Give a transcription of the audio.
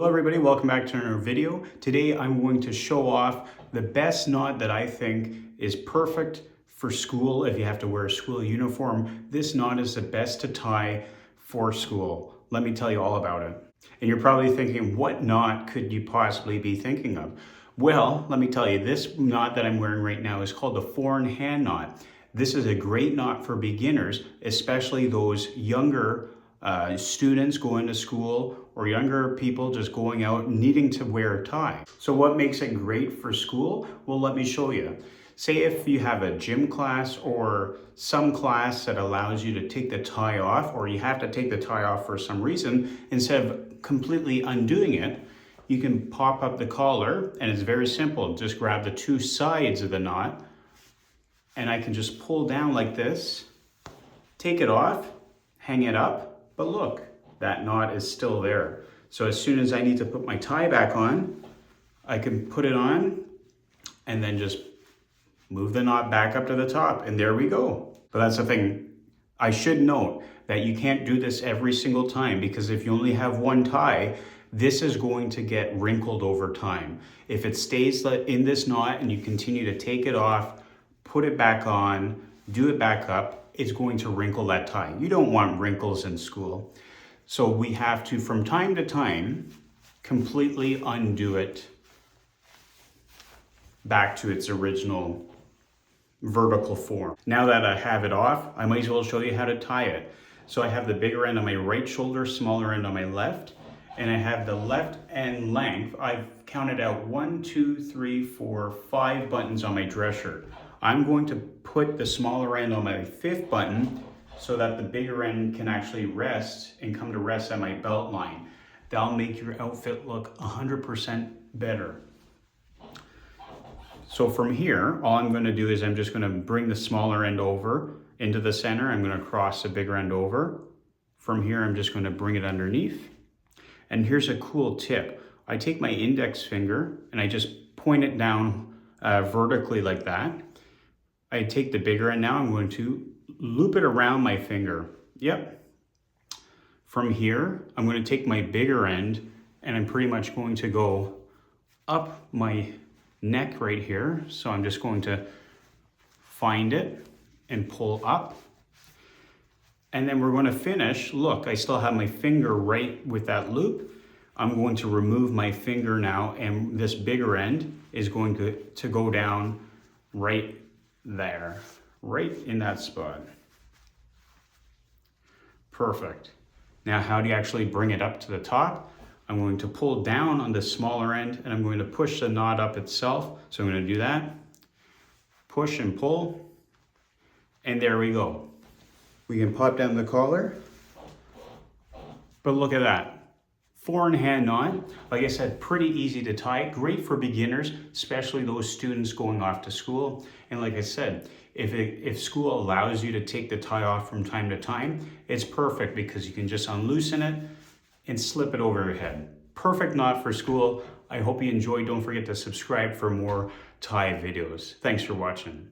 Hello everybody, welcome back to another video. Today I'm going to show off the best knot that I think is perfect for school if you have to wear a school uniform. This knot is the best to tie for school. Let me tell you all about it. And you're probably thinking, what knot could you possibly be thinking of? Well, let me tell you, this knot that I'm wearing right now is called the 4-in-hand knot. This is a great knot for beginners, especially those younger students going to school or younger people just going out needing to wear a tie. So what makes it great for school? Well, let me show you. Say if you have a gym class or some class that allows you to take the tie off, or you have to take the tie off for some reason, instead of completely undoing it, you can pop up the collar, and it's very simple. Just grab the two sides of the knot and I can just pull down like this, take it off, hang it up. But look, that knot is still there. So as soon as I need to put my tie back on, I can put it on and then just move the knot back up to the top, and there we go. But that's the thing. I should note that you can't do this every single time, because if you only have one tie, this is going to get wrinkled over time. If it stays in this knot and you continue to take it off, put it back on, do it back up, it's going to wrinkle that tie. You don't want wrinkles in school. So we have to, from time to time, completely undo it back to its original vertical form. Now that I have it off, I might as well show you how to tie it. So I have the bigger end on my right shoulder, smaller end on my left, and I have the left end length. I've counted out 1, 2, 3, 4, 5 buttons on my dress shirt. I'm going to put the smaller end on my 5th button so that the bigger end can actually rest and come to rest at my belt line. That'll make your outfit look 100% better. So from here, all I'm going to do is I'm just going to bring the smaller end over into the center. I'm going to cross the bigger end over. From here, I'm just going to bring it underneath. And here's a cool tip. I take my index finger and I just point it down vertically like that. I take the bigger end now, I'm going to loop it around my finger. Yep. From here, I'm going to take my bigger end and I'm pretty much going to go up my neck right here. So I'm just going to find it and pull up. And then we're going to finish. Look, I still have my finger right with that loop. I'm going to remove my finger now, and this bigger end is going to go down right there, right in that spot. Perfect. Now, how do you actually bring it up to the top? I'm going to pull down on the smaller end and I'm going to push the knot up itself. So I'm going to do that, push and pull, and there we go. We can pop down the collar, but look at that. 4-in-hand knot, like I said, pretty easy to tie, great for beginners, especially those students going off to school. And like I said, if school allows you to take the tie off from time to time, it's perfect because you can just unloosen it and slip it over your head. Perfect knot for school. I hope you enjoyed. Don't forget to subscribe for more tie videos. Thanks for watching.